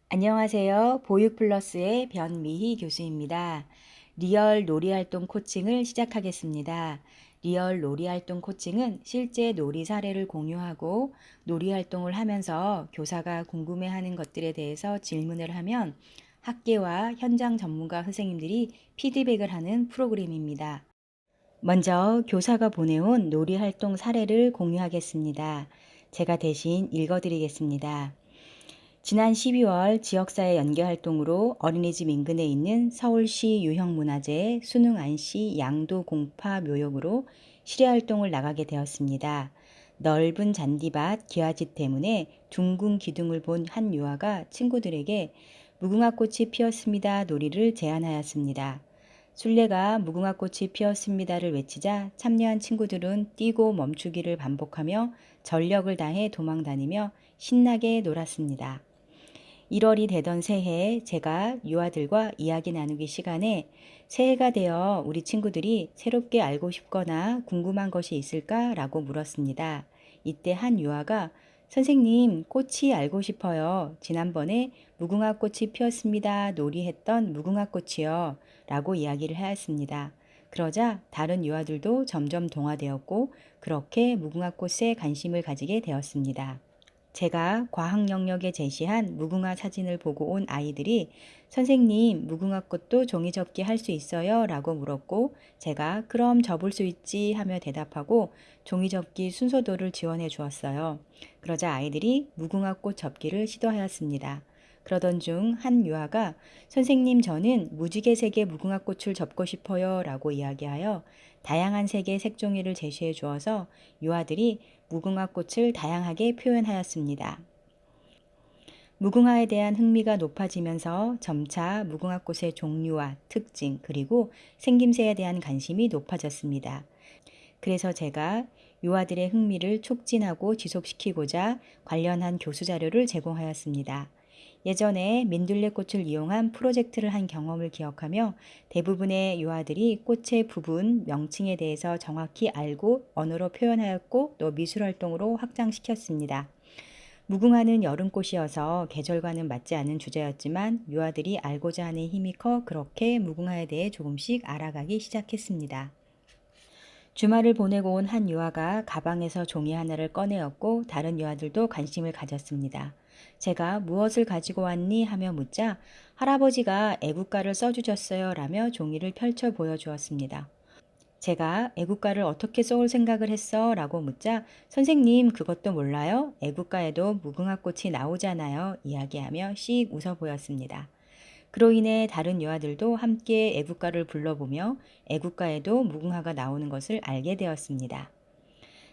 안녕하세요. 보육플러스의 변미희 교수입니다. 리얼 놀이활동 코칭을 시작하겠습니다. 리얼 놀이활동 코칭은 실제 놀이 사례를 공유하고 놀이활동을 하면서 교사가 궁금해하는 것들에 대해서 질문을 하면 학계와 현장 전문가 선생님들이 피드백을 하는 프로그램입니다. 먼저 교사가 보내온 놀이활동 사례를 공유하겠습니다. 제가 대신 읽어드리겠습니다. 지난 12월 지역사회 연계활동으로 어린이집 인근에 있는 서울시 유형문화재 순흥안시 양도공파 묘역으로 실외활동을 나가게 되었습니다. 넓은 잔디밭 기와집 때문에 둥근 기둥을 본 한 유아가 친구들에게 무궁화꽃이 피었습니다 놀이를 제안하였습니다. 술래가 무궁화꽃이 피었습니다를 외치자 참여한 친구들은 뛰고 멈추기를 반복하며 전력을 다해 도망다니며 신나게 놀았습니다. 1월이 되던 새해 제가 유아들과 이야기 나누기 시간에 새해가 되어 우리 친구들이 새롭게 알고 싶거나 궁금한 것이 있을까라고 물었습니다. 이때 한 유아가 선생님, 꽃이 알고 싶어요. 지난번에 무궁화 꽃이 피었습니다. 놀이했던 무궁화 꽃이요. 라고 이야기를 하였습니다. 그러자 다른 유아들도 점점 동화되었고 그렇게 무궁화 꽃에 관심을 가지게 되었습니다. 제가 과학 영역에 제시한 무궁화 사진을 보고 온 아이들이 선생님, 무궁화 꽃도 종이 접기 할 수 있어요? 라고 물었고 제가 그럼 접을 수 있지 하며 대답하고 종이 접기 순서도를 지원해 주었어요. 그러자 아이들이 무궁화 꽃 접기를 시도하였습니다. 그러던 중 한 유아가 선생님 저는 무지개 색의 무궁화 꽃을 접고 싶어요 라고 이야기하여 다양한 색의 색종이를 제시해 주어서 유아들이 무궁화 꽃을 다양하게 표현하였습니다. 무궁화에 대한 흥미가 높아지면서 점차 무궁화 꽃의 종류와 특징 그리고 생김새에 대한 관심이 높아졌습니다. 그래서 제가 유아들의 흥미를 촉진하고 지속시키고자 관련한 교수 자료를 제공하였습니다. 예전에 민들레꽃을 이용한 프로젝트를 한 경험을 기억하며 대부분의 유아들이 꽃의 부분, 명칭에 대해서 정확히 알고 언어로 표현하였고 또 미술활동으로 확장시켰습니다. 무궁화는 여름꽃이어서 계절과는 맞지 않는 주제였지만 유아들이 알고자 하는 힘이 커 그렇게 무궁화에 대해 조금씩 알아가기 시작했습니다. 주말을 보내고 온 한 유아가 가방에서 종이 하나를 꺼내었고 다른 유아들도 관심을 가졌습니다. 제가 무엇을 가지고 왔니? 하며 묻자 할아버지가 애국가를 써주셨어요 라며 종이를 펼쳐 보여주었습니다. 제가 애국가를 어떻게 써올 생각을 했어? 라고 묻자 선생님 그것도 몰라요? 애국가에도 무궁화꽃이 나오잖아요. 이야기하며 씩 웃어 보였습니다. 그로 인해 다른 유아들도 함께 애국가를 불러보며 애국가에도 무궁화가 나오는 것을 알게 되었습니다.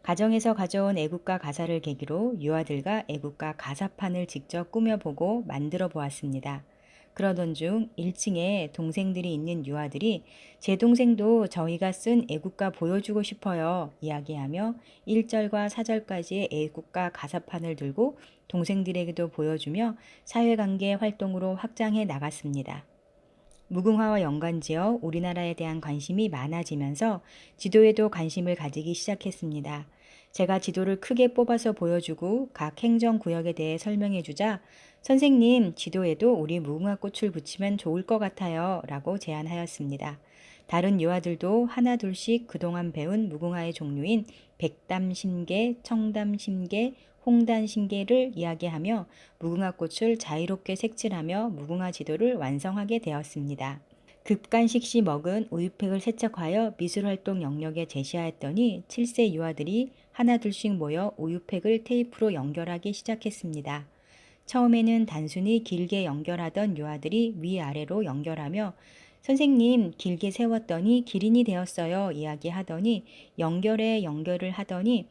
가정에서 가져온 애국가 가사를 계기로 유아들과 애국가 가사판을 직접 꾸며보고 만들어 보았습니다. 그러던 중 1층에 동생들이 있는 유아들이 제 동생도 저희가 쓴 애국가 보여주고 싶어요 이야기하며 1절과 4절까지의 애국가 가사판을 들고 동생들에게도 보여주며 사회관계 활동으로 확장해 나갔습니다. 무궁화와 연관지어 우리나라에 대한 관심이 많아지면서 지도에도 관심을 가지기 시작했습니다. 제가 지도를 크게 뽑아서 보여주고 각 행정구역에 대해 설명해주자 선생님 지도에도 우리 무궁화꽃을 붙이면 좋을 것 같아요 라고 제안하였습니다. 다른 유아들도 하나둘씩 그동안 배운 무궁화의 종류인 백담심계, 청담심계, 홍단심계를 이야기하며 무궁화꽃을 자유롭게 색칠하며 무궁화 지도를 완성하게 되었습니다. 급간식 시 먹은 우유팩을 세척하여 미술활동 영역에 제시하였더니 7세 유아들이 하나둘씩 모여 우유팩을 테이프로 연결하기 시작했습니다. 처음에는 단순히 길게 연결하던 유아들이 위아래로 연결하며 선생님 길게 세웠더니 기린이 되었어요 이야기하더니 연결을 하더니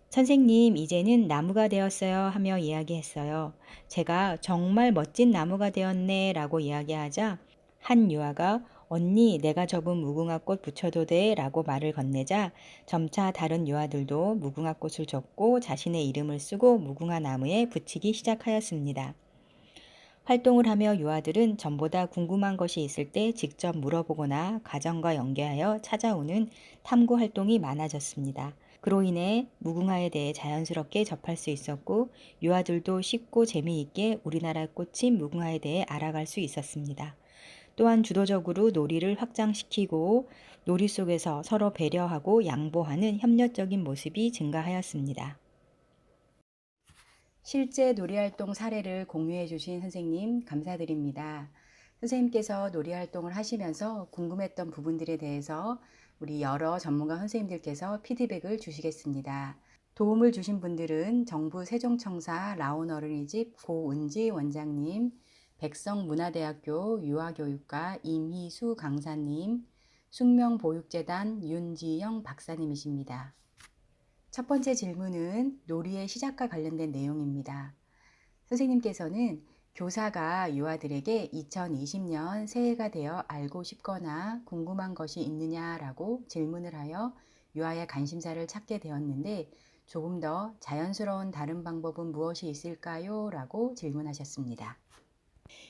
선생님, 이제는 나무가 되었어요 하며 이야기했어요. 제가 정말 멋진 나무가 되었네 라고 이야기하자 한 유아가 언니 내가 접은 무궁화꽃 붙여도 돼 라고 말을 건네자 점차 다른 유아들도 무궁화꽃을 접고 자신의 이름을 쓰고 무궁화 나무에 붙이기 시작하였습니다. 활동을 하며 유아들은 전보다 궁금한 것이 있을 때 직접 물어보거나 가정과 연계하여 찾아오는 탐구 활동이 많아졌습니다. 그로 인해 무궁화에 대해 자연스럽게 접할 수 있었고 유아들도 쉽고 재미있게 우리나라 꽃인 무궁화에 대해 알아갈 수 있었습니다. 또한 주도적으로 놀이를 확장시키고 놀이 속에서 서로 배려하고 양보하는 협력적인 모습이 증가하였습니다. 실제 놀이활동 사례를 공유해 주신 선생님 감사드립니다. 선생님께서 놀이활동을 하시면서 궁금했던 부분들에 대해서 우리 여러 전문가 선생님들께서 피드백을 주시겠습니다. 도움을 주신 분들은 정부 세종청사 라온어린이집 고은지 원장님, 백성문화대학교 유아교육과 임희수 강사님, 숙명보육재단 윤지영 박사님이십니다. 첫 번째 질문은 놀이의 시작과 관련된 내용입니다. 선생님께서는 교사가 유아들에게 2020년 새해가 되어 알고 싶거나 궁금한 것이 있느냐라고 질문을 하여 유아의 관심사를 찾게 되었는데 조금 더 자연스러운 다른 방법은 무엇이 있을까요? 라고 질문하셨습니다.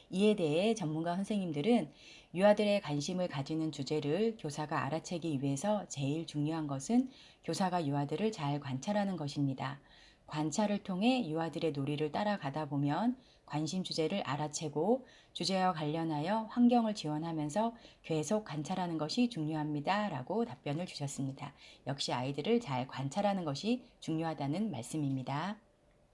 이에 대해 전문가 선생님들은 유아들의 관심을 가지는 주제를 교사가 알아채기 위해서 제일 중요한 것은 교사가 유아들을 잘 관찰하는 것입니다. 관찰을 통해 유아들의 놀이를 따라가다 보면 관심 주제를 알아채고 주제와 관련하여 환경을 지원하면서 계속 관찰하는 것이 중요합니다. 라고 답변을 주셨습니다. 역시 아이들을 잘 관찰하는 것이 중요하다는 말씀입니다.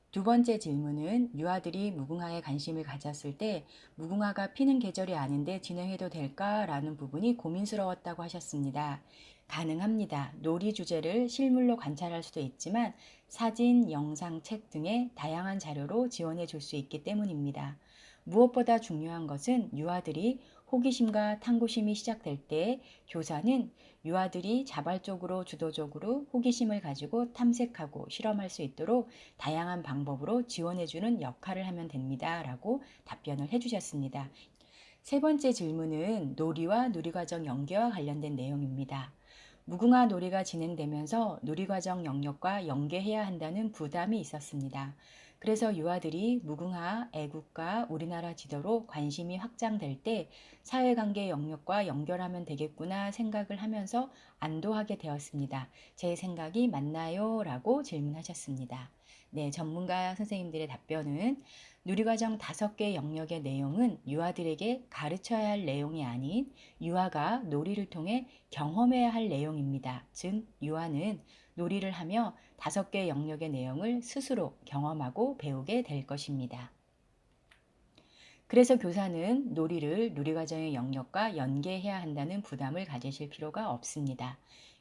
두 번째 질문은 유아들이 무궁화에 관심을 가졌을 때 무궁화가 피는 계절이 아닌데 진행해도 될까라는 부분이 고민스러웠다고 하셨습니다. 가능합니다. 놀이 주제를 실물로 관찰할 수도 있지만 사진, 영상, 책 등의 다양한 자료로 지원해 줄 수 있기 때문입니다. 무엇보다 중요한 것은 유아들이 호기심과 탐구심이 시작될 때 교사는 유아들이 자발적으로 주도적으로 호기심을 가지고 탐색하고 실험할 수 있도록 다양한 방법으로 지원해주는 역할을 하면 됩니다. 라고 답변을 해주셨습니다. 세 번째 질문은 놀이와 놀이과정 연계와 관련된 내용입니다. 무궁화 놀이가 진행되면서 놀이과정 영역과 연계해야 한다는 부담이 있었습니다. 그래서 유아들이 무궁화, 애국가, 우리나라 지도로 관심이 확장될 때 사회관계 영역과 연결하면 되겠구나 생각을 하면서 안도하게 되었습니다. 제 생각이 맞나요? 라고 질문하셨습니다. 네, 전문가 선생님들의 답변은 누리과정 5개 영역의 내용은 유아들에게 가르쳐야 할 내용이 아닌 유아가 놀이를 통해 경험해야 할 내용입니다. 즉, 유아는 놀이를 하며 5개 영역의 내용을 스스로 경험하고 배우게 될 것입니다. 그래서 교사는 놀이를 놀이과정의 영역과 연계해야 한다는 부담을 가지실 필요가 없습니다.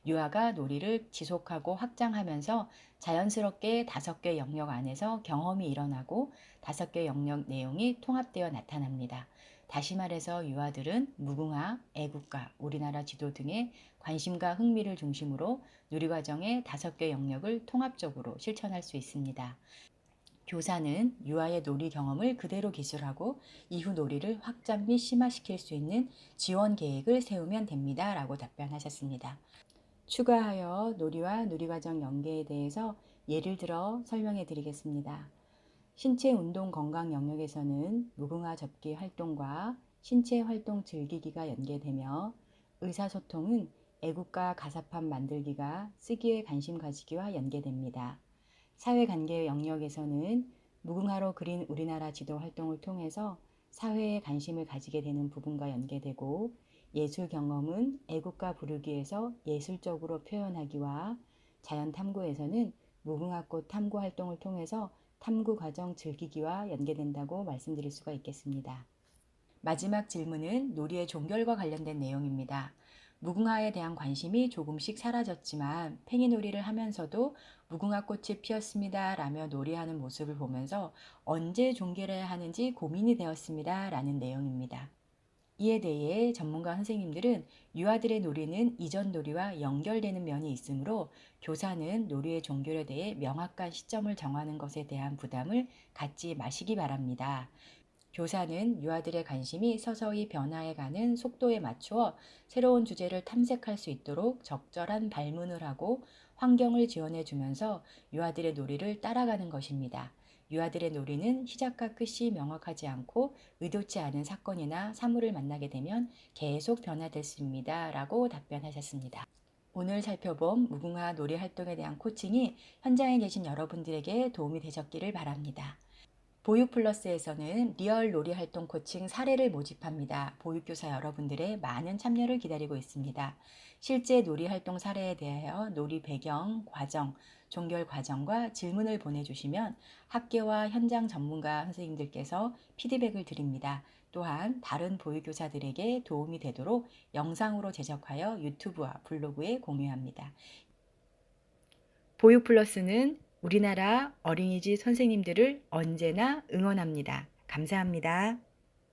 유아가 놀이를 지속하고 확장하면서 자연스럽게 5개 영역 안에서 경험이 일어나고 5개 영역 내용이 통합되어 나타납니다. 다시 말해서 유아들은 무궁화, 애국가, 우리나라 지도 등의 관심과 흥미를 중심으로 놀이과정의 5개 영역을 통합적으로 실천할 수 있습니다. 교사는 유아의 놀이 경험을 그대로 기술하고 이후 놀이를 확장 및 심화시킬 수 있는 지원 계획을 세우면 됩니다. 라고 답변하셨습니다. 추가하여 놀이와 놀이과정 연계에 대해서 예를 들어 설명해 드리겠습니다. 신체 운동 건강 영역에서는 무궁화 접기 활동과 신체 활동 즐기기가 연계되며 의사소통은 애국가 가사판 만들기가 쓰기에 관심 가지기와 연계됩니다. 사회관계 영역에서는 무궁화로 그린 우리나라 지도 활동을 통해서 사회에 관심을 가지게 되는 부분과 연계되고 예술 경험은 애국가 부르기에서 예술적으로 표현하기와 자연 탐구에서는 무궁화꽃 탐구 활동을 통해서 탐구 과정 즐기기와 연계된다고 말씀드릴 수가 있겠습니다. 마지막 질문은 놀이의 종결과 관련된 내용입니다. 무궁화에 대한 관심이 조금씩 사라졌지만 팽이놀이를 하면서도 무궁화꽃이 피었습니다 라며 놀이하는 모습을 보면서 언제 종결해야 하는지 고민이 되었습니다 라는 내용입니다. 이에 대해 전문가 선생님들은 유아들의 놀이는 이전 놀이와 연결되는 면이 있으므로 교사는 놀이의 종결에 대해 명확한 시점을 정하는 것에 대한 부담을 갖지 마시기 바랍니다. 교사는 유아들의 관심이 서서히 변화해가는 속도에 맞추어 새로운 주제를 탐색할 수 있도록 적절한 발문을 하고 환경을 지원해 주면서 유아들의 놀이를 따라가는 것입니다. 유아들의 놀이는 시작과 끝이 명확하지 않고 의도치 않은 사건이나 사물을 만나게 되면 계속 변화될 수 있습니다. 라고 답변하셨습니다. 오늘 살펴본 무궁화 놀이 활동에 대한 코칭이 현장에 계신 여러분들에게 도움이 되셨기를 바랍니다. 보육플러스에서는 리얼 놀이 활동 코칭 사례를 모집합니다. 보육교사 여러분들의 많은 참여를 기다리고 있습니다. 실제 놀이 활동 사례에 대하여 놀이 배경, 과정, 종결 과정과 질문을 보내주시면 학계와 현장 전문가 선생님들께서 피드백을 드립니다. 또한 다른 보육교사들에게 도움이 되도록 영상으로 제작하여 유튜브와 블로그에 공유합니다. 보육플러스는 우리나라 어린이집 선생님들을 언제나 응원합니다. 감사합니다.